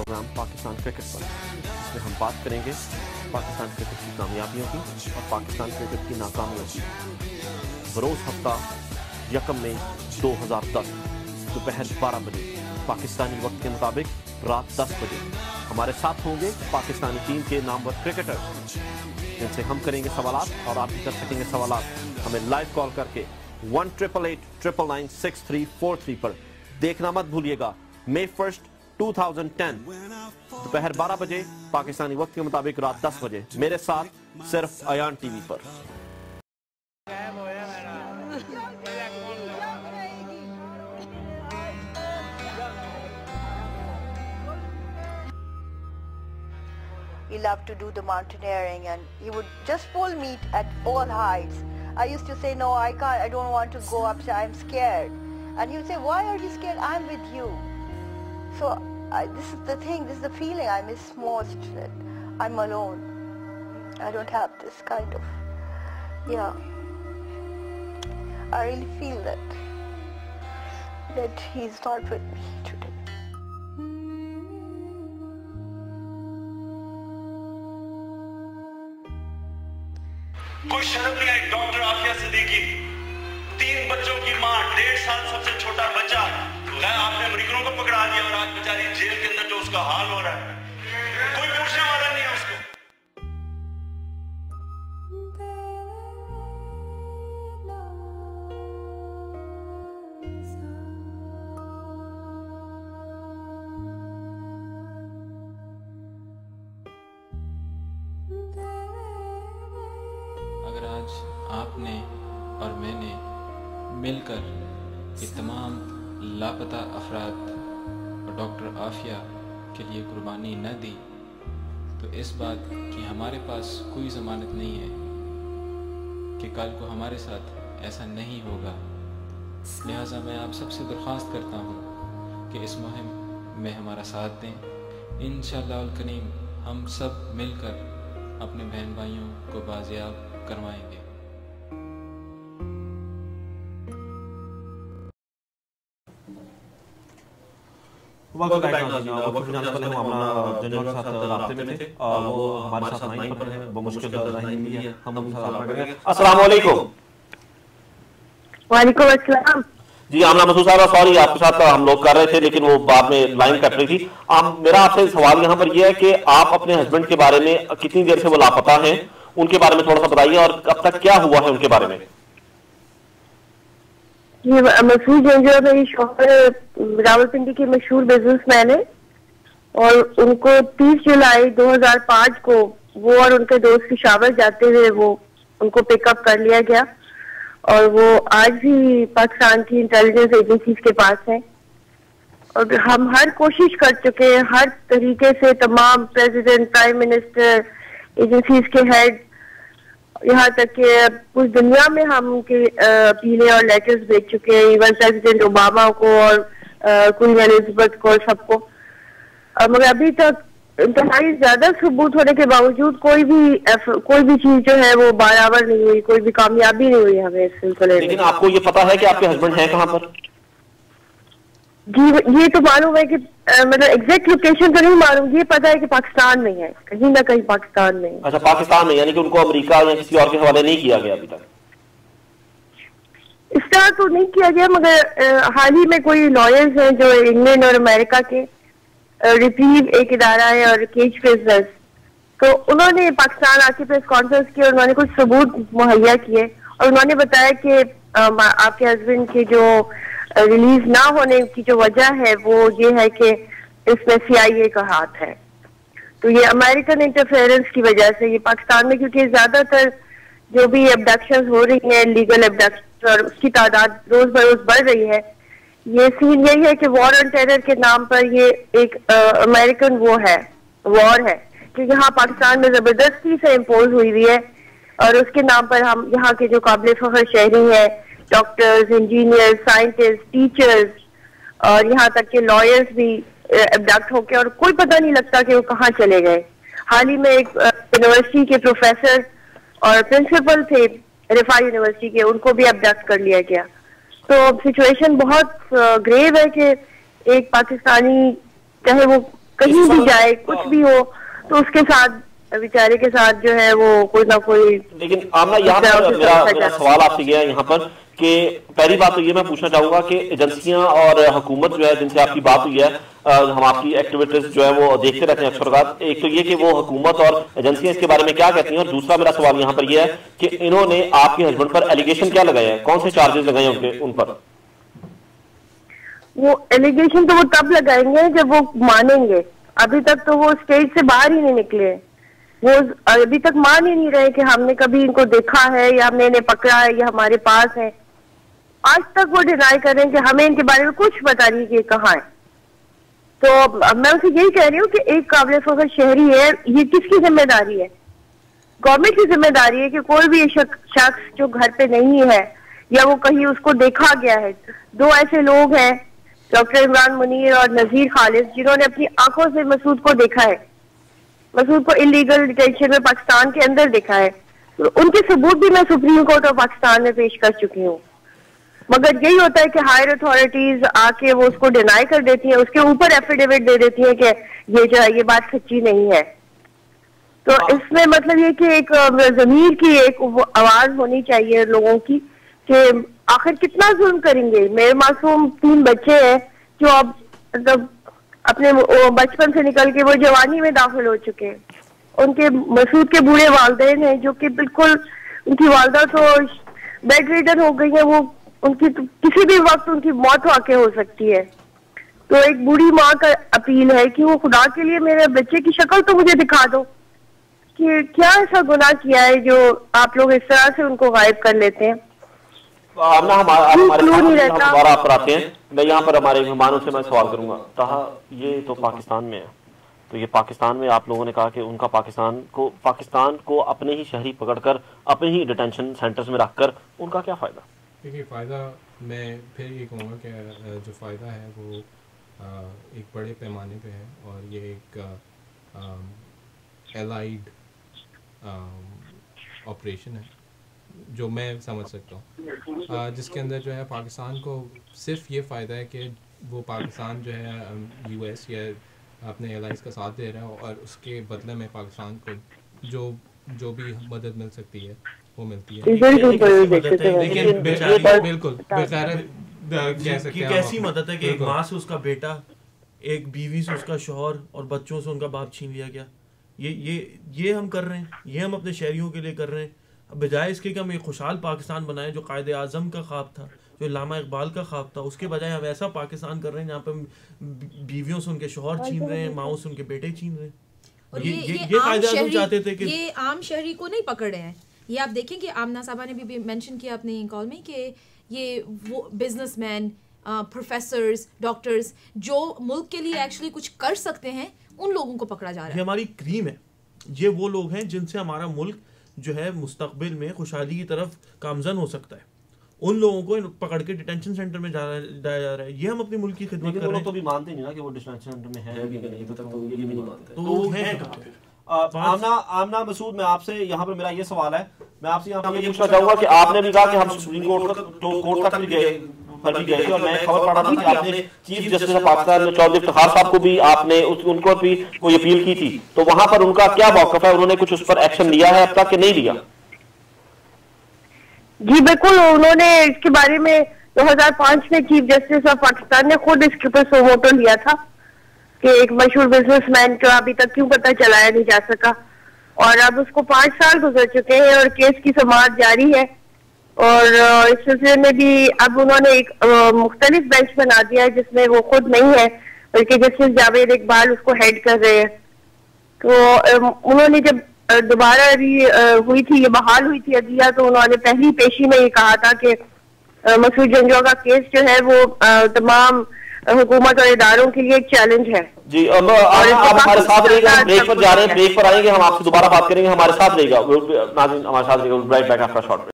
Programme Pakistan cricket पर, जिसमें हम बात करेंगे पाकिस्तान क्रिकेट की कामयाबियों की और पाकिस्तान क्रिकेट की नाकामियों की। बरोज़ हफ्ता 1 मई 2010 दोपहर 12 बजे पाकिस्तानी वक्त के मुताबिक रात 10 बजे हमारे साथ होंगे पाकिस्तानी टीम के नामवर क्रिकेटर्स, जिनसे हम करेंगे सवालात और आप भी कर सकेंगे सवालात। हमें लाइव कॉल करके 1-888-999-6343 पर। देखना मत भूलिएगा, May 1, 2010 दोपहर 12 बजे पाकिस्तानी वक्त के मुताबिक रात 10 बजे मेरे साथ सिर्फ अयान टीवी पर। He loved to do the mountaineering and he would just pull me at all heights. I used to say, no, I can't, I don't want to go up, I'm scared. And he would say, why are you scared? I'm with you. So this is the thing, this is the feeling I miss most, that I'm alone. I don't have this kind of, I really feel that he's not with me today. कोई शर्म नहीं आई doctor Aafia Siddiqui, 3 बच्चों की मां, 1.5 साल सबसे छोटा बच्चा, आपने अमेरिकनों को पकड़ा दिया और आज बेचारी जेल के अंदर जो उसका हाल हो रहा है, कोई पूछने वाला नहीं है उसको। अगर आज आपने और मैंने मिलकर ये तमाम लापता अफराद और डॉक्टर आफिया के लिए कुर्बानी न दी, तो इस बात की हमारे पास कोई ज़मानत नहीं है कि कल को हमारे साथ ऐसा नहीं होगा। लिहाजा मैं आप सबसे दरख्वास्त करता हूँ कि इस मुहिम में हमारा साथ दें। इंशाअल्लाह अल करीम हम सब मिलकर अपने बहन भाइयों को बाजियाब करवाएंगे। वक्त पहले हम अपना जनरल के साथ रास्ते में थे और वो हमारे साथ लाइन पर है, वो मुश्किल लाइन भी है, हम अस्सलाम वालेकुम। वालेकुम अस्सलाम। जी आमना मसूद साहब, सॉरी आपके साथ हम लोग कर रहे थे लेकिन वो बाद में लाइन कट रही थी। मेरा आपसे सवाल यहाँ पर यह है कि आप अपने हस्बैंड के बारे में कितनी देर से वो लापता हैं, उनके बारे में थोड़ा सा बताइए और अब तक क्या हुआ है उनके बारे में। ये मसूद जो मेरी शौहर रावलपिंडी के मशहूर बिजनेसमैन है और उनको 30 जुलाई 2005 को वो और उनके दोस्त पिशावर जाते हुए वो उनको पिकअप कर लिया गया और वो आज भी पाकिस्तान की इंटेलिजेंस एजेंसीज के पास है। और हम हर कोशिश कर चुके हैं हर तरीके से, तमाम प्रेसिडेंट, प्राइम मिनिस्टर, एजेंसीज के हेड, यहाँ तक कि पूरी दुनिया में हम उनके अपीलें और लेटर्स भेज चुके हैं, इवन प्रेसिडेंट ओबामा को और क्वीन एलिजाबेथ को और सबको। मगर अभी तक इंतहाई ज्यादा सबूत होने के बावजूद कोई भी चीज जो है वो बराबर नहीं हुई, कोई भी कामयाबी नहीं हुई हमें इस सिलसिले में। लेकिन आपको ये पता है कि आपके हस्बैंड हैं कहाँ पर? जी ये तो मालूम है कि मतलब एग्जैक्ट लोकेशन तो नहीं मालूम, ये पता है कि पाकिस्तान में है, कहीं ना कहीं पाकिस्तान में। अच्छा, पाकिस्तान में, यानी कि उनको अमेरिका या किसी और के हवाले नहीं किया गया अभी तक? इस तरह तो नहीं किया गया, मगर हाल ही में कोई लॉयर्स हैं जो इंग्लैंड और अमेरिका के, रिप्रीव एक इदारा है और केज प्रिजनर्स, तो उन्होंने पाकिस्तान आके प्रेस कॉन्फ्रेंस की और उन्होंने कुछ सबूत मुहैया किए और उन्होंने बताया कि आपके हस्बैंड के जो रिलीज ना होने की जो वजह है वो ये है कि इसमें CIA का हाथ है। तो ये अमेरिकन इंटरफेरेंस की वजह से ये पाकिस्तान में, क्योंकि ज्यादातर जो भी अबडक्शंस हो रही हैं, लीगल अबडक्शन, और उसकी तादाद रोज बरोज बढ़ रही है, ये सीन यही है कि वॉर ऑन टेरर के नाम पर ये एक अमेरिकन वॉर है कि यहाँ पाकिस्तान में जबरदस्ती से इम्पोज हुई हुई है और उसके नाम पर हम यहाँ के जो काबिल फख्र शहरी है, डॉक्टर्स, इंजीनियर्स, साइंटिस्ट, टीचर्स और यहाँ तक के लॉयर्स भी अबडक्ट होके और कोई पता नहीं लगता कि वो कहाँ चले गए। हाल ही में एक यूनिवर्सिटी के प्रोफेसर और प्रिंसिपल थे रिफा यूनिवर्सिटी के, उनको भी अबडक्ट कर लिया गया। तो सिचुएशन बहुत ग्रेव है कि एक पाकिस्तानी, चाहे वो कहीं भी जाए, कुछ भी हो, तो उसके साथ बेचारे के साथ जो है वो कोई ना कोई। लेकिन आमना यहाँ पर मेरा सवाल आपसे गया यहाँ पर कि पहली बात तो ये मैं पूछना चाहूंगा कि एजेंसियां और हुकूमत जो है जिनसे आपकी बात हुई है, हम आपकी एक्टिविटीज जो है वो देखते रहते हैं अक्सर। एक तो ये कि वो हुकूमत और एजेंसियां इसके बारे में क्या कहती हैं, और दूसरा मेरा सवाल यहाँ पर यह है कि इन्होंने आपके हस्बैंड पर एलिगेशन क्या लगाए हैं, कौन से चार्जेस लगाए हैं उन पर? वो एलिगेशन तो वो तब लगाएंगे जब वो मानेंगे। अभी तक तो वो स्टेज से बाहर ही नहीं निकले, वो अभी तक मान ही नहीं रहे कि हमने कभी इनको देखा है या हमने इन्हें पकड़ा है या हमारे पास है। आज तक वो डिनाई कर रहे हैं कि हमें इनके बारे में कुछ पता नहीं कि कहाँ है। तो मैं उसे यही कह रही हूँ कि एक काबिल फख्र शहरी है, ये किसकी जिम्मेदारी है? गवर्नमेंट की जिम्मेदारी है कि कोई भी शख्स जो घर पे नहीं है या वो कहीं उसको देखा गया है। दो ऐसे लोग हैं, डॉक्टर इमरान मुनीर और नजीर खालिद, जिन्होंने अपनी आंखों से मसूद को देखा है, मसूद को इलीगल डिटेंशन में पाकिस्तान के अंदर देखा है। तो उनके सबूत भी मैं सुप्रीम कोर्ट ऑफ पाकिस्तान में पेश कर चुकी हूँ। मगर यही होता है कि हायर अथॉरिटीज आके वो उसको डिनाई कर देती है, उसके ऊपर एफिडेविट दे देती है कि ये जो है ये बात सच्ची नहीं है। तो इसमें मतलब ये कि एक जमीर की एक आवाज होनी चाहिए लोगों की कि आखिर कितना जुल्म करेंगे। मेरे मासूम 3 बच्चे हैं जो अब मतलब अपने बचपन से निकल के वो जवानी में दाखिल हो चुके हैं। उनके मसूद के बूढ़े वालिदैन हैं जो कि बिल्कुल, उनकी वालदा तो बेड रिडन हो गई है, वो उनकी तो किसी भी वक्त उनकी मौत वाक़ई हो सकती है। तो एक बूढ़ी माँ का अपील है कि वो खुदा के लिए मेरे बच्चे की शक्ल तो मुझे दिखा दो कि क्या ऐसा गुनाह किया है जो आप लोग इस तरह से उनको गायब कर लेते हैं। दोबारा पर आते हैं। मैं यहाँ पर हमारे मेहमानों से मैं सवाल करूंगा, ताहा ये तो पाकिस्तान में है, तो ये पाकिस्तान में आप लोगों ने कहा कि उनका पाकिस्तान को अपने ही शहरी पकड़कर अपने ही डिटेंशन सेंटर्स में रखकर उनका क्या फ़ायदा? देखिए, फ़ायदा मैं फिर ये कहूँगा कि जो फ़ायदा है वो एक बड़े पैमाने पे है, और ये एक एलाइड ऑपरेशन है जो मैं समझ सकता हूँ, जिसके अंदर जो है पाकिस्तान को सिर्फ ये फ़ायदा है कि वो पाकिस्तान जो है यूएस या अपने एलाइज का साथ दे रहा है, और उसके बदले में पाकिस्तान को जो भी मदद मिल सकती है वो मिलती है। लेकिन बिल्कुल कैसी मदद है कि एक माँ से उसका बेटा, एक बीवी से उसका शौहर और बच्चों से उनका बाप छीन लिया गया। ये हम कर रहे हैं, ये हम अपने शहरियों के लिए कर रहे हैं, बजाय इसके कि हम एक खुशहाल पाकिस्तान बनाएं जो कायदे आज़म का ख्वाब था, जो लामा इकबाल का ख्वाब था। उसके बजाय हम ऐसा पाकिस्तान कर रहे हैं जहाँ पे बीवियों से उनके शौहर छीन रहे हैं, माओ से उनके बेटे छीन रहे हैं। और ये कायदे आज़म चाहते थे कि ये आम शहरी को नहीं पकड़ रहे हैं। ये आप देखें कि आमना साहबा ने भी मेंशन किया अपने कॉल में कि ये वो बिजनेसमैन, प्रोफेसर्स, डॉक्टर्स जो मुल्क के लिए एक्चुअली कुछ कर सकते हैं, उन लोगों को पकड़ा जा रहा है। ये हमारी क्रीम है, ये वो लोग हैं जिनसे हमारा मुल्क जो है मुस्तकबिल में खुशहाली की तरफ गामजन हो सकता है। उन लोगों को पकड़ के डिटेंशन सेंटर में डाला जा रहा है। ये हम अपने मुल्क की खिदमत कर रहे हैं। तो भी मानते नहीं ना कि वो डिटेंशन सेंटर में है भी नहीं, तो तक तो ये भी नहीं मानते। तो वो है आमना मसूद, मैं आपसे यहाँ पर मेरा ये सवाल है, मैं आपसे यहाँ पर ये पूछना चाहूंगा कि आपने भी कहा कि हम सुप्रीम कोर्ट तक भी गए थे, और मैं खबर पढ़ रहा था कि आपने chief justice of Pakistan Chaudhry Iftikhar साहब को भी आपने उनको भी कोई अपील की थी, तो वहां पर उनका क्या मौक़िफ़ है? उन्होंने कुछ उस पर एक्शन लिया है अब तक कि नहीं लिया? जी बिल्कुल, उन्होंने इसके बारे में 2005 में चीफ जस्टिस ऑफ पाकिस्तान ने खुद इसके ऊपर सोमोटो लिया था कि एक मशहूर बिजनेसमैन का अभी तक क्यों पता चलाया नहीं जा सका, और अब उसको 5 साल गुजर चुके हैं और केस की समाअत जारी है। और इस सिलसिले में भी अब उन्होंने एक मुख्तलिफ बेंच बना दिया है जिसमें वो खुद नहीं है बल्कि जस्टिस जावेद इकबाल उसको हेड कर रहे हैं। तो उन्होंने जब दोबारा हुई थी, ये बहाल हुई थी अदलिया, तो उन्होंने पहली पेशी में ये कहा था कि मसूद जंजोआ का केस जो है वो तमाम हुकूमत और इदारों के लिए एक चैलेंज है। जी, अब आप हमारे साथ रहेगा, ब्रेक पर जा रहे हैं, ब्रेक पर आएंगे, हम आपसे दोबारा बात करेंगे, हमारे साथ रहेगा नाज़रीन, हमारे साथ रहेगा। Right back after short break.